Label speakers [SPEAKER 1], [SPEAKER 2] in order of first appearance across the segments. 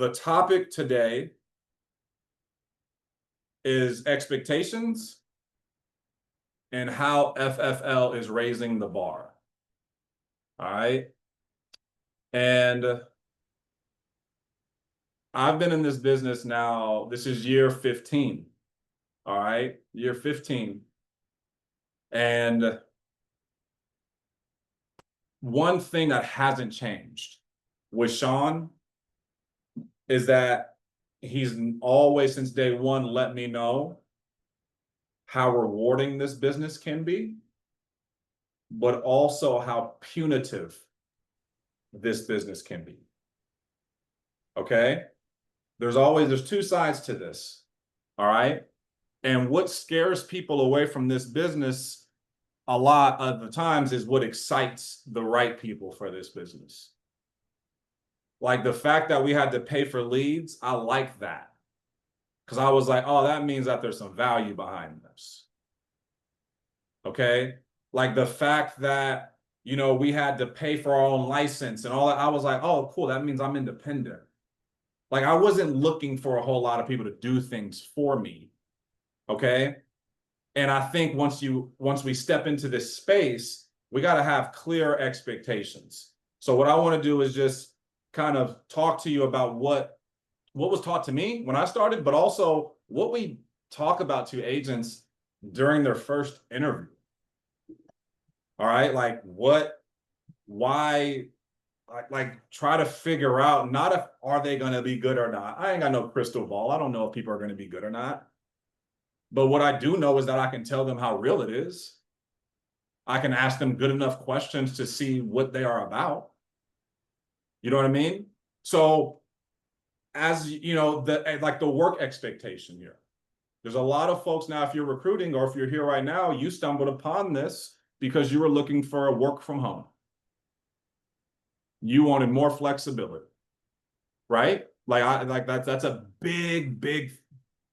[SPEAKER 1] the topic today is expectations and how FFL is raising the bar. All right. And I've been in this business now, this is year 15. All right. Year 15. And one thing that hasn't changed with Sean is that he's always, since day one, let me know how rewarding this business can be, but also how punitive this business can be. Okay? There's two sides to this. All right? And what scares people away from this business a lot of the times is what excites the right people for this business. Like the fact that we had to pay for leads, I like that. Because I was like, oh, that means that there's some value behind this. Okay? Like the fact that, we had to pay for our own license and all that. I was like, oh, cool. That means I'm independent. Like I wasn't looking for a whole lot of people to do things for me. Okay? And I think once we step into this space, we got to have clear expectations. So what I want to do is just kind of talk to you about what was taught to me when I started, but also what we talk about to agents during their first interview. All right, like why, try to figure out not if are they going to be good or not. I ain't got no crystal ball. I don't know if people are going to be good or not. But what I do know is that I can tell them how real it is. I can ask them good enough questions to see what they are about. You know what I mean? So as the work expectation here. There's a lot of folks now, if you're recruiting or if you're here right now, you stumbled upon this because you were looking for a work from home. You wanted more flexibility, right? That's a big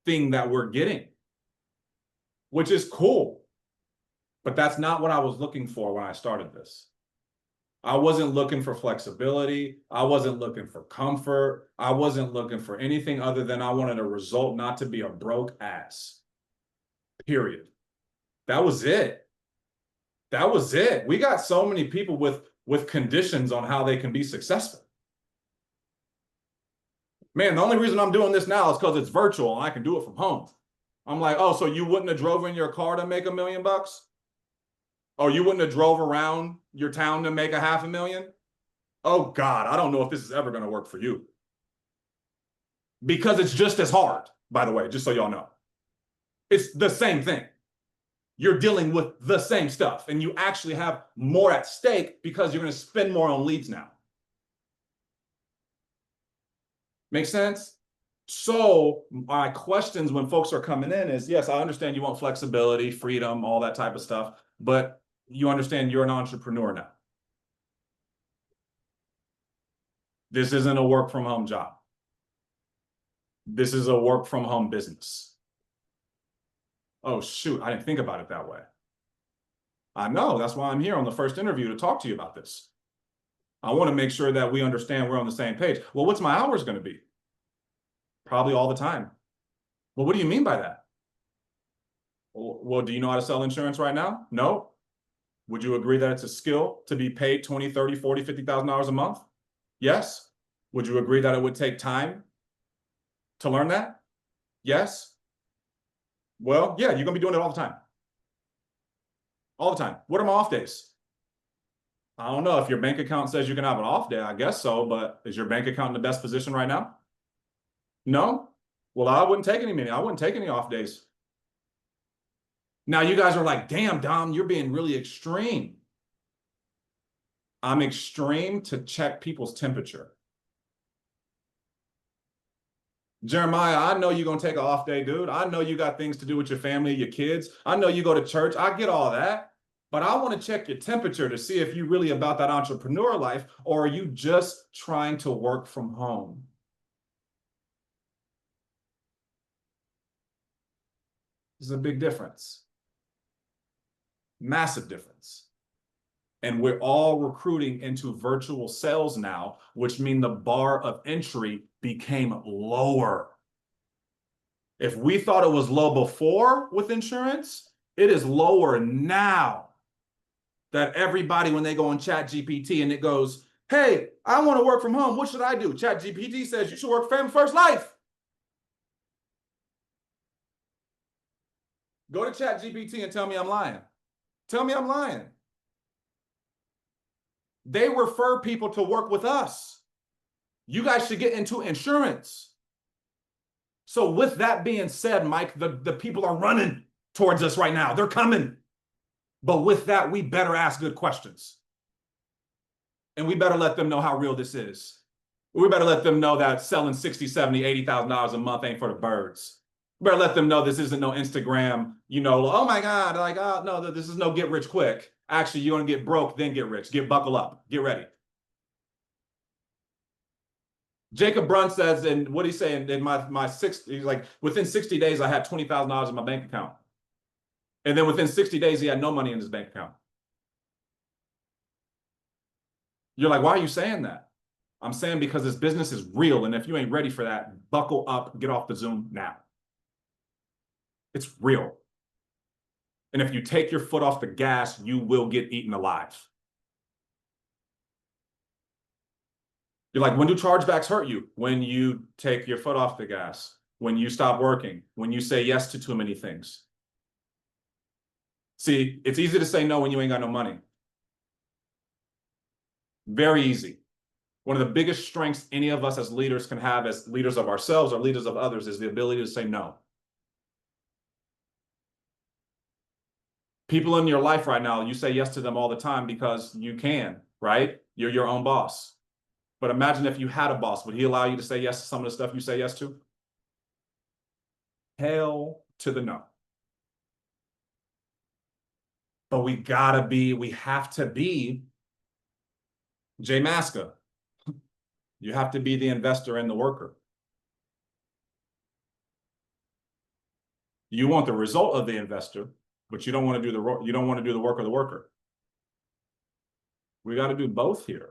[SPEAKER 1] thing that we're getting, which is cool. But that's not what I was looking for when I started this. I wasn't looking for flexibility. I wasn't looking for comfort. I wasn't looking for anything other than I wanted a result not to be a broke ass. Period. That was it. That was it. We got so many people with conditions on how they can be successful. Man, the only reason I'm doing this now is because it's virtual and I can do it from home. I'm like, oh, so you wouldn't have drove in your car to make $1 million? Oh, you wouldn't have drove around your town to make $500,000? Oh God, I don't know if this is ever going to work for you. Because it's just as hard, by the way, just so y'all know. It's the same thing. You're dealing with the same stuff and you actually have more at stake because you're going to spend more on leads now. Make sense? So my questions when folks are coming in is, yes, I understand you want flexibility, freedom, all that type of stuff, but you understand you're an entrepreneur now. This isn't a work from home job. This is a work from home business. Oh, shoot, I didn't think about it that way. I know, that's why I'm here on the first interview to talk to you about this. I want to make sure that we understand we're on the same page. Well, what's my hours going to be? Probably all the time. Well, what do you mean by that? Well, do you know how to sell insurance right now? No. Would you agree that it's a skill to be paid $20,000, $30,000, $40,000, $50,000 a month? Yes. Would you agree that it would take time to learn that? Yes. Well, yeah, you're going to be doing it all the time. All the time. What are my off days? I don't know. If your bank account says you can have an off day, I guess so, but is your bank account in the best position right now? No? Well, I wouldn't take any off days. Now you guys are like, damn, Dom, you're being really extreme. I'm extreme to check people's temperature. Jeremiah, I know you're going to take an off day, dude. I know you got things to do with your family, your kids. I know you go to church. I get all that. But I want to check your temperature to see if you're really about that entrepreneur life or are you just trying to work from home? There's a big difference. Massive difference. And we're all recruiting into virtual sales now, which means the bar of entry became lower. If we thought it was low before with insurance, it is lower now. That everybody, when they go on ChatGPT and it goes, hey, I want to work from home, what should I do? ChatGPT says you should work Family First Life. Go to ChatGPT and tell me I'm lying. Tell me I'm lying. They refer people to work with us. You guys should get into insurance. So with that being said, Mike, the people are running towards us right now. They're coming. But with that, we better ask good questions. And we better let them know how real this is. We better let them know that selling $60,000, $70,000, $80,000 a month ain't for the birds. We better let them know this isn't no Instagram, oh my God, like, oh, no, this is no get rich quick. Actually, you're going to get broke, then get rich. Buckle up. Get ready. Jacob Brunn says, and what he's saying, in my he's like, within 60 days, I had $20,000 in my bank account. And then within 60 days, he had no money in his bank account. You're like, why are you saying that? I'm saying because this business is real. And if you ain't ready for that, buckle up, get off the Zoom now. It's real. And if you take your foot off the gas, you will get eaten alive. You're like, when do chargebacks hurt you? When you take your foot off the gas, when you stop working, when you say yes to too many things. See, it's easy to say no when you ain't got no money. Very easy. One of the biggest strengths any of us as leaders can have, as leaders of ourselves or leaders of others, is the ability to say no. People in your life right now, you say yes to them all the time because you can, right? You're your own boss. But imagine if you had a boss, would he allow you to say yes to some of the stuff you say yes to? Hell to the no. But we have to be Jay Maska. You have to be the investor and the worker. You want the result of the investor, but you don't want to do the work of the worker. We got to do both here.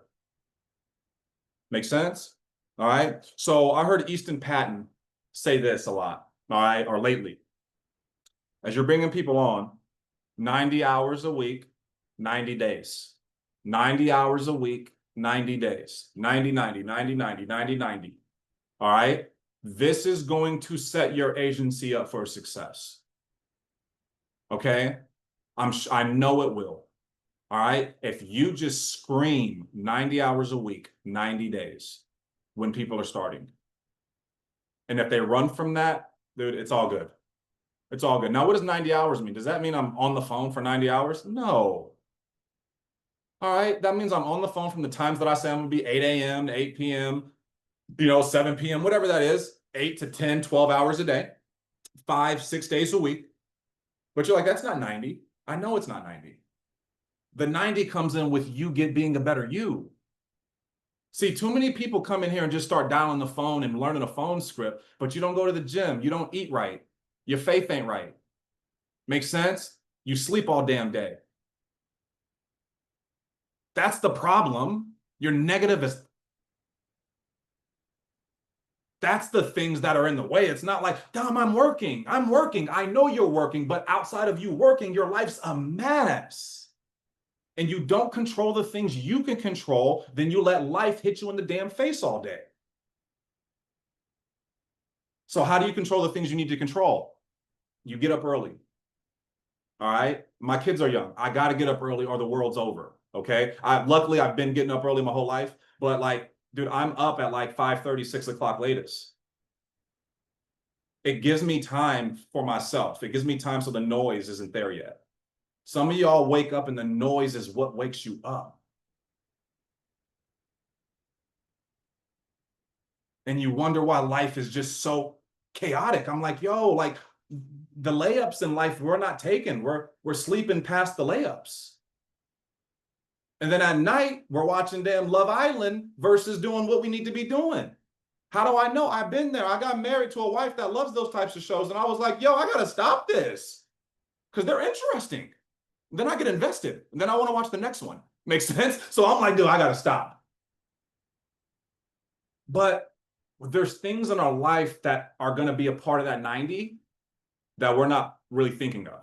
[SPEAKER 1] Make sense? All right. So I heard Easton Patton say this a lot, all right, or lately. As you're bringing people on, 90 hours a week, 90 days. 90 hours a week, 90 days. 90, 90, 90, 90, 90, 90. All right. This is going to set your agency up for success. Okay. I know it will. All right. If you just scream 90 hours a week, 90 days when people are starting. And if they run from that, dude, it's all good. It's all good. Now, what does 90 hours mean? Does that mean I'm on the phone for 90 hours? No. All right. That means I'm on the phone from the times that I say I'm going to be 8 a.m. to 8 p.m., 7 p.m., whatever that is, 8 to 10, 12 hours a day, 5, 6 days a week. But you're like, that's not 90. I know it's not 90. The 90 comes in with you being a better you. See, too many people come in here and just start dialing the phone and learning a phone script, but you don't go to the gym. You don't eat right. Your faith ain't right. Make sense? You sleep all damn day. That's the problem. Your negative is... That's the things that are in the way. It's not like, Dom, I'm working. I know you're working, but outside of you working, your life's a mess. And you don't control the things you can control, then you let life hit you in the damn face all day. So how do you control the things you need to control? You get up early. All right. My kids are young. I got to get up early or the world's over. Okay. Luckily, I've been getting up early my whole life, but like, dude, I'm up at like 5:30, 6 o'clock latest. It gives me time for myself. It gives me time so the noise isn't there yet. Some of y'all wake up and the noise is what wakes you up. And you wonder why life is just so chaotic. I'm like, yo, like the layups in life, we're not taking. We're sleeping past the layups. And then at night, we're watching damn Love Island versus doing what we need to be doing. How do I know? I've been there. I got married to a wife that loves those types of shows. And I was like, yo, I got to stop this because they're interesting. Then I get invested. And then I want to watch the next one. Makes sense? So I'm like, dude, I gotta stop. But there's things in our life that are gonna be a part of that 90 that we're not really thinking of.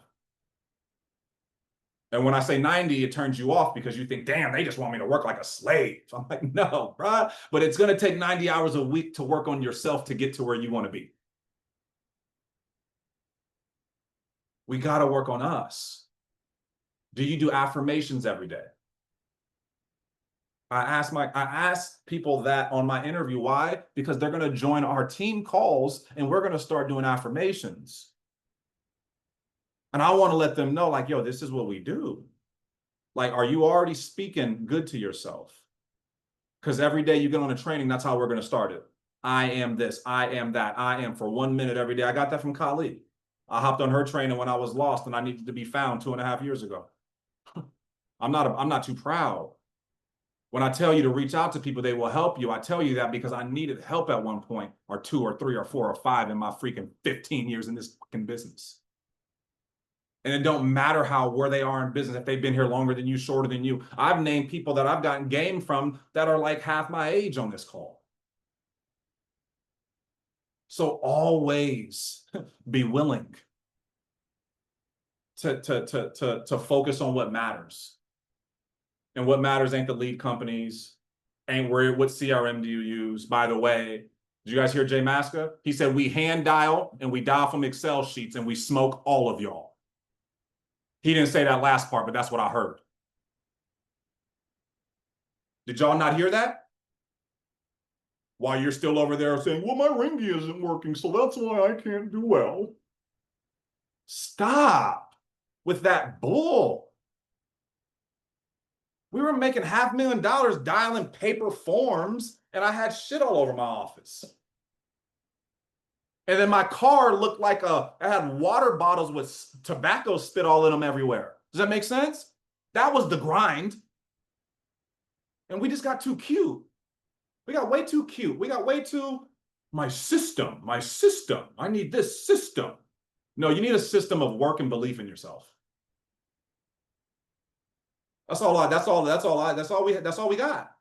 [SPEAKER 1] And when I say 90, it turns you off because you think, damn, they just want me to work like a slave. I'm like, no, bro. But it's gonna take 90 hours a week to work on yourself to get to where you want to be. We gotta work on us. Do you do affirmations every day? I ask people that on my interview. Why? Because they're going to join our team calls and we're going to start doing affirmations. And I want to let them know, like, yo, this is what we do. Like, are you already speaking good to yourself? Because every day you get on a training, that's how we're going to start it. I am this, I am that, I am for 1 minute every day. I got that from Kali. I hopped on her training when I was lost and I needed to be found 2.5 years ago. I'm not too proud. When I tell you to reach out to people, they will help you. I tell you that because I needed help at one point, or 2 or 3 or 4 or 5 in my freaking 15 years in this fucking business. And it don't matter where they are in business, if they've been here longer than you, shorter than you. I've named people that I've gotten game from that are like half my age on this call. So always be willing to focus on what matters. And what matters ain't the lead companies, ain't what CRM do you use. By the way, did you guys hear Jay Maska? He said, we hand dial and we dial from Excel sheets and we smoke all of y'all. He didn't say that last part, but that's what I heard. Did y'all not hear that? While you're still over there saying, well, my ringy isn't working, so that's why I can't do well. Stop with that bull. We were making $500,000 dialing paper forms, and I had shit all over my office. And then my car looked like I had water bottles with tobacco spit all in them everywhere. Does that make sense? That was the grind. And we just got too cute. We got way too cute. We got way too, my system. I need this system. No, you need a system of work and belief in yourself. That's all we got.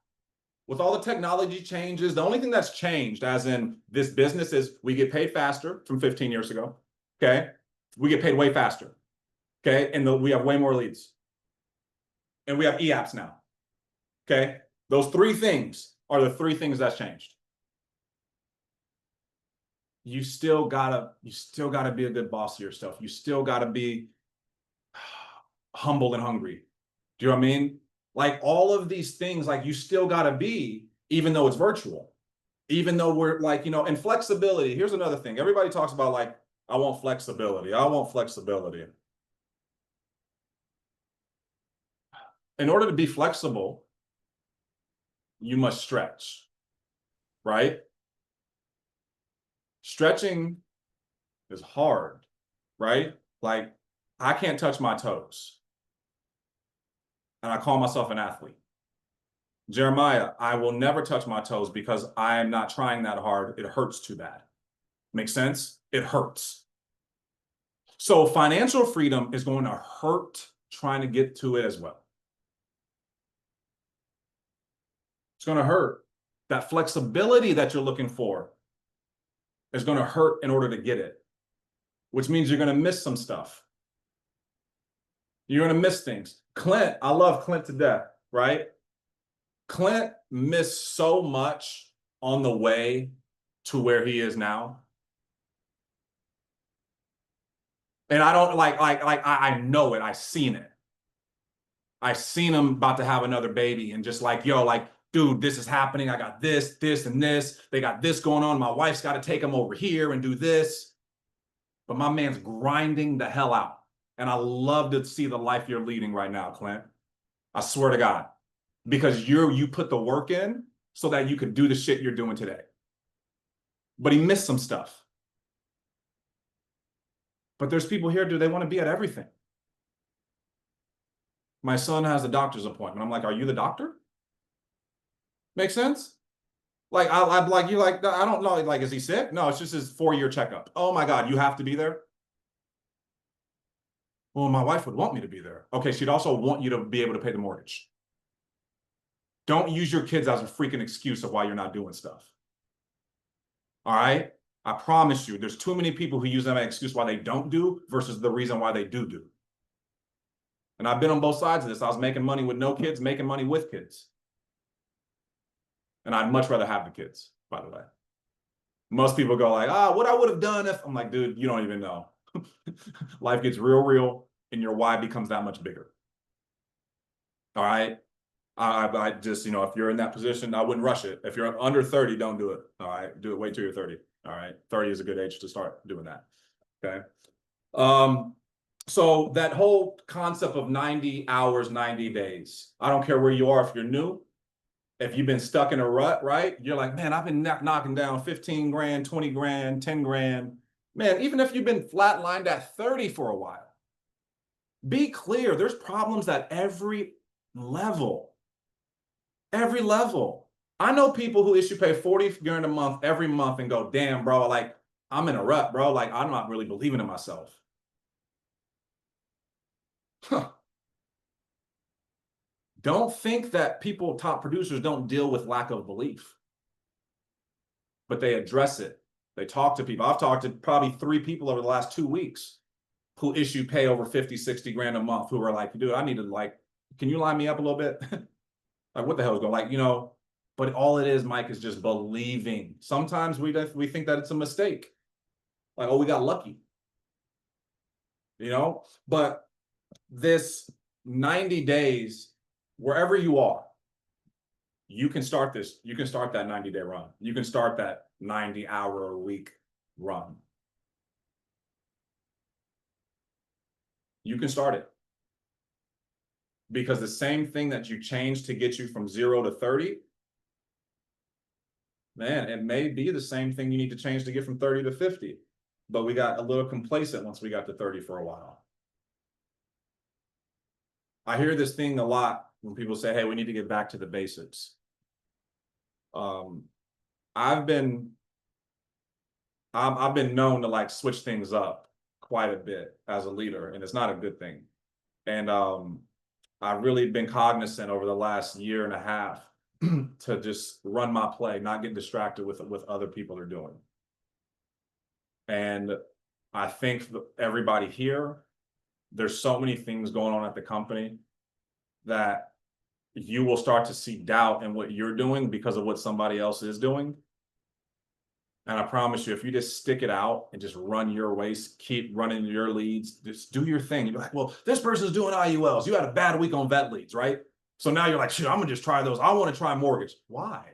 [SPEAKER 1] With all the technology changes, the only thing that's changed, as in this business, is we get paid faster from 15 years ago. Okay. We get paid way faster. Okay. And we have way more leads. And we have e-apps now. Okay. Those 3 things are the 3 things that's changed. You still gotta be a good boss of yourself. You still gotta be humble and hungry. Do you know what I mean? Like all of these things, like you still gotta be, even though it's virtual, even though we're like, and flexibility. Here's another thing. Everybody talks about like, I want flexibility. I want flexibility. In order to be flexible, you must stretch, right? Stretching is hard, right? Like I can't touch my toes. And I call myself an athlete. Jeremiah, I will never touch my toes because I am not trying that hard. It hurts too bad. Make sense? It hurts. So financial freedom is going to hurt trying to get to it as well. It's going to hurt. That flexibility that you're looking for is going to hurt in order to get it, which means you're going to miss some stuff. You're going to miss things. Clint, I love Clint to death, right? Clint missed so much on the way to where he is now. And I don't I know it. I seen it. I seen him about to have another baby and just like, yo, like, dude, this is happening. I got this, and this. They got this going on. My wife's got to take him over here and do this. But my man's grinding the hell out. And I love to see the life you're leading right now, Clint. I swear to God. Because you put the work in so that you could do the shit you're doing today. But he missed some stuff. But there's people here, do they want to be at everything? My son has a doctor's appointment. I'm like, are you the doctor? Make sense? Like, I'm like, you like, I don't know, like, is he sick? No, it's just his 4-year checkup. Oh my God, you have to be there? Well, my wife would want me to be there. Okay, she'd also want you to be able to pay the mortgage. Don't use your kids as a freaking excuse of why you're not doing stuff. All right? I promise you, there's too many people who use that as an excuse why they don't do versus the reason why they do. And I've been on both sides of this. I was making money with no kids, making money with kids. And I'd much rather have the kids, by the way. Most people go like, what I would have done if, I'm like, dude, you don't even know. Life gets real, and your why becomes that much bigger. All right? I just, if you're in that position, I wouldn't rush it. If you're under 30, don't do it. All right? Do it, wait till you're 30. All right? 30 is a good age to start doing that. Okay? So that whole concept of 90 hours, 90 days, I don't care where you are, if you're new, if you've been stuck in a rut, right? You're like, man, I've been knocking down 15 grand, 20 grand, 10 grand. Man, even if you've been flatlined at 30 for a while, be clear, there's problems at every level. Every level. I know people who issue pay 40 grand a month every month and go, damn, bro, like, I'm in a rut, bro. Like, I'm not really believing in myself. Huh. Don't think that top producers don't deal with lack of belief, but they address it. They talk to people. I've talked to probably 3 people over the last 2 weeks who pay over 50, 60 grand a month, who are like, dude, I need to can you line me up a little bit? Like, what the hell is going on? But all it is, Mike, is just believing. Sometimes we think that it's a mistake. Like, we got lucky. But this 90 days, wherever you are, you can start this. You can start that 90-day run. You can start that 90-hour-a-week run. You can start it. Because the same thing that you changed to get you from 0 to 30, man, it may be the same thing you need to change to get from 30 to 50. But we got a little complacent once we got to 30 for a while. I hear this thing a lot when people say, hey, we need to get back to the basics. I've been known to switch things up quite a bit as a leader, and it's not a good thing. And I've really been cognizant over the last year and a half to just run my play, not get distracted with other people are doing. And I think everybody here, there's so many things going on at the company that you will start to see doubt in what you're doing because of what somebody else is doing. And I promise you, if you just stick it out and just run your ways, keep running your leads, just do your thing. You're like, well, this person's doing IULs. You had a bad week on vet leads, right? So now you're like, shit, I'm gonna just try those. I want to try mortgage. Why?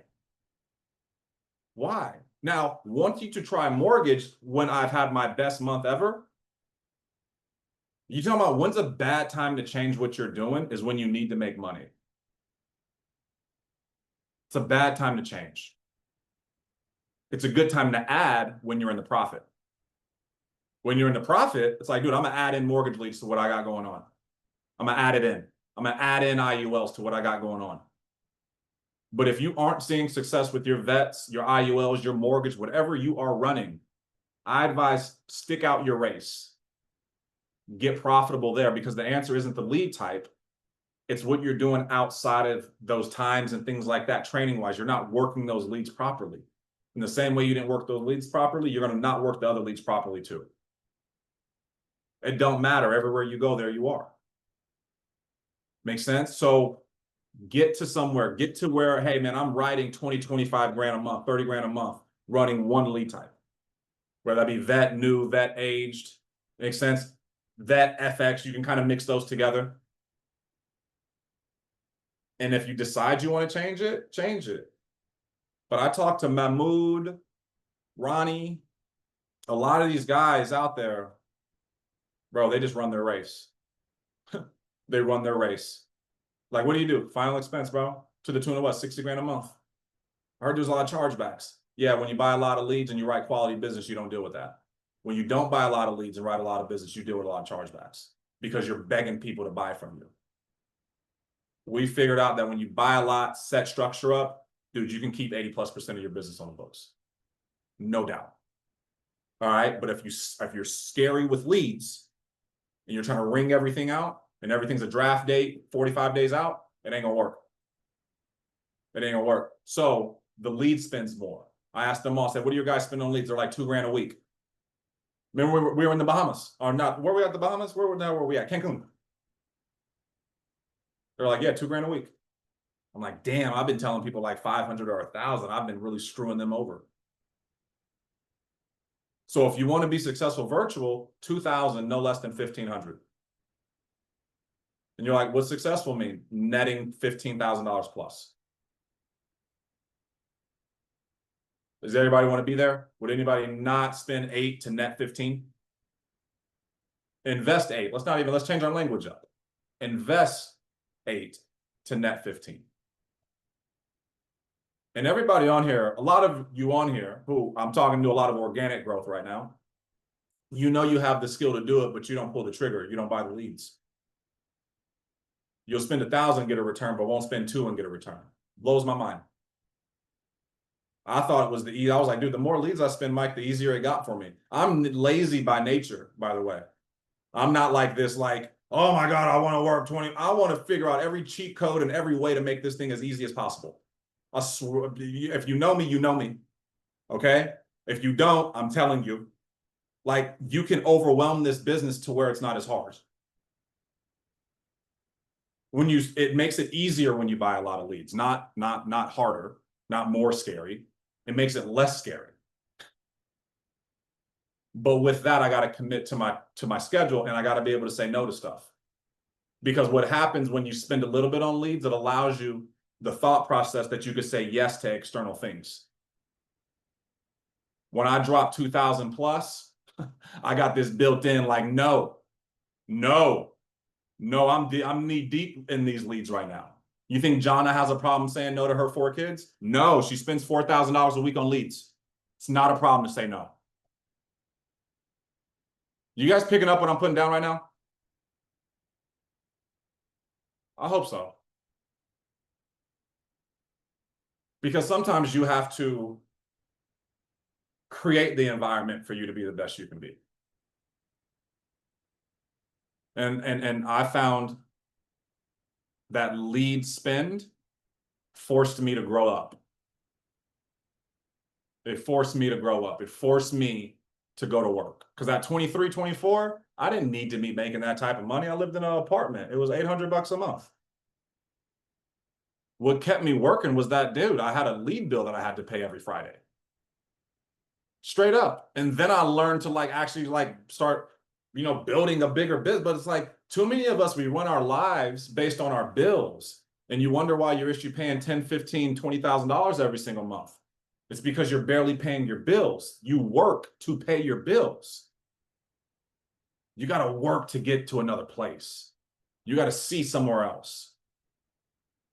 [SPEAKER 1] Now, want you to try mortgage when I've had my best month ever? You talking about when's a bad time to change what you're doing is when you need to make money. It's a bad time to change. It's a good time to add when you're in the profit. When you're in the profit, it's like, dude, I'm gonna add in mortgage leads to what I got going on. I'm gonna add it in. I'm gonna add in IULs to what I got going on. But if you aren't seeing success with your vets, your IULs, your mortgage, whatever you are running, I advise stick out your race. Get profitable there, because the answer isn't the lead type. It's what you're doing outside of those times and things like that, training wise. You're not working those leads properly. In the same way you didn't work those leads properly, you're going to not work the other leads properly too. It don't matter. Everywhere you go, there you are. Make sense? So get to somewhere, get to where, hey man, I'm writing 20, 25 grand a month, 30 grand a month, running one lead type. Whether that be vet, new, vet, aged. Makes sense? Vet, FX, you can kind of mix those together. And if you decide you want to change it, change it. But I talked to Mahmoud, Ronnie, a lot of these guys out there, bro, they just run their race. They run their race. Like, what do you do? Final expense, bro, to the tune of what, 60 grand a month? I heard there's a lot of chargebacks. Yeah, when you buy a lot of leads and you write quality business, you don't deal with that. When you don't buy a lot of leads and write a lot of business, you deal with a lot of chargebacks because you're begging people to buy from you. We figured out that when you buy a lot, set structure up, dude, you can keep 80+% of your business on the books. No doubt. All right. But if you're scary with leads and you're trying to wring everything out and everything's a draft date, 45 days out, it ain't gonna work. It ain't gonna work. So the lead spends more. I asked them all, I said, what do you guys spend on leads? They're like $2,000 a week. Remember we were in the Bahamas, or not? Where were we at the Bahamas? Where were we at? Cancun. They're like, yeah, $2,000 a week. I'm like, damn, I've been telling people like 500 or 1,000. I've been really screwing them over. So if you want to be successful virtual, 2,000, no less than 1,500. And you're like, what's successful mean? Netting $15,000 plus. Does everybody want to be there? Would anybody not spend 8 to net 15? Invest 8. Let's change our language up. Invest 8 to net 15. And everybody on here, a lot of you on here, who I'm talking to a lot of organic growth right now, you know you have the skill to do it, but you don't pull the trigger. You don't buy the leads. You'll spend 1,000, get a return, but won't spend 2 and get a return. Blows my mind. I thought it was the easy. I was like, dude, the more leads I spend, Mike, the easier it got for me. I'm lazy by nature, by the way. I'm not like this, like, oh my God, I want to work 20. I want to figure out every cheat code and every way to make this thing as easy as possible. I swear, if you know me, you know me. Okay? If you don't, I'm telling you, like, you can overwhelm this business to where it's not as hard. It makes it easier when you buy a lot of leads, not harder, not more scary. It makes it less scary. But with that, I got to commit to my schedule, and I got to be able to say no to stuff. Because what happens when you spend a little bit on leads, it allows you the thought process that you could say yes to external things. When I drop 2,000 plus, I got this built in, like, no, I'm knee deep in these leads right now. You think Jonna has a problem saying no to her 4 kids? No, she spends $4,000 a week on leads. It's not a problem to say no. You guys picking up what I'm putting down right now? I hope so. Because sometimes you have to create the environment for you to be the best you can be. And I found that lead spend forced me to grow up. It forced me to grow up. It forced me to go to work. Because at 23, 24, I didn't need to be making that type of money. I lived in an apartment. It was $800 a month. What kept me working was that, dude, I had a lead bill that I had to pay every Friday. Straight up. And then I learned to actually start, building a bigger business. But it's like, too many of us, we run our lives based on our bills. And you wonder why you're paying $10,000, $15,000, $20,000 every single month. It's because you're barely paying your bills. You work to pay your bills. You got to work to get to another place. You got to see somewhere else.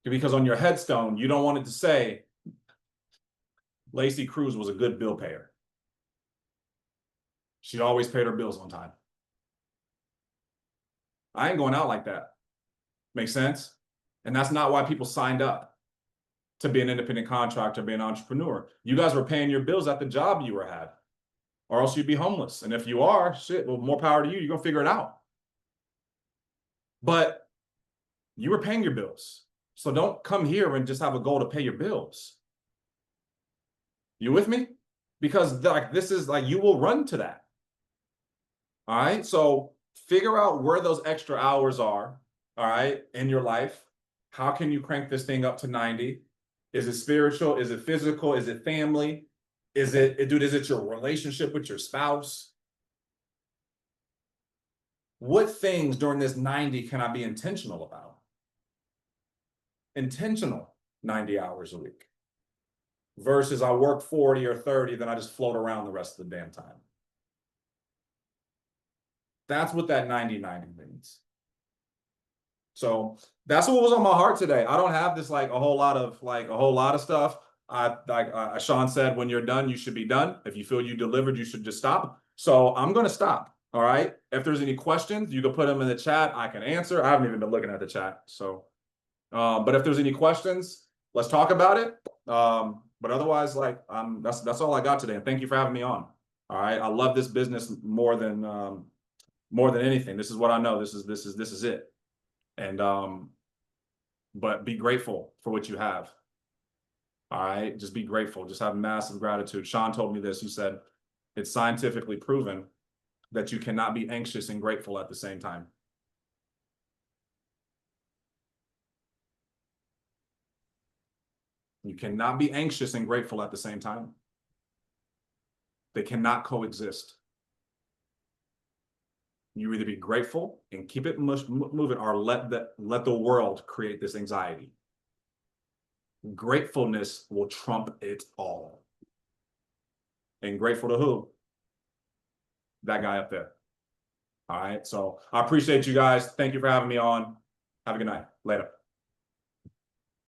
[SPEAKER 1] Because on your headstone, you don't want it to say, Lacey Cruz was a good bill payer. She always paid her bills on time. I ain't going out like that. Makes sense? And that's not why people signed up to be an independent contractor, be an entrepreneur. You guys were paying your bills at the job you were at, or else you'd be homeless. And if you are, shit, well, more power to you. You're going to figure it out. But you were paying your bills. So don't come here and just have a goal to pay your bills. You with me? Because this is you will run to that. All right. So figure out where those extra hours are, all right, in your life. How can you crank this thing up to 90? Is it spiritual? Is it physical? Is it family? Is it your relationship with your spouse? What things during this 90 can I be intentional about? Intentional 90 hours a week versus I work 40 or 30, then I just float around the rest of the damn time. That's what that 90-90 means. So that's what was on my heart today. I don't have this a whole lot of stuff. Sean said, when you're done, you should be done. If you feel you delivered, you should just stop. So I'm going to stop. All right. If there's any questions, you can put them in the chat. I can answer. I haven't even been looking at the chat. So, but if there's any questions, let's talk about it. But otherwise, that's all I got today. And thank you for having me on. All right. I love this business more than anything. This is what I know. This is it. And, but be grateful for what you have. All right, just be grateful. Just have massive gratitude. Sean told me this. He said, it's scientifically proven that you cannot be anxious and grateful at the same time. You cannot be anxious and grateful at the same time. They cannot coexist. You either be grateful and keep it moving, or let the world create this anxiety. Gratefulness will trump it all. And grateful to who? That guy up there. All right. So I appreciate you guys. Thank you for having me on. Have a good night. Later.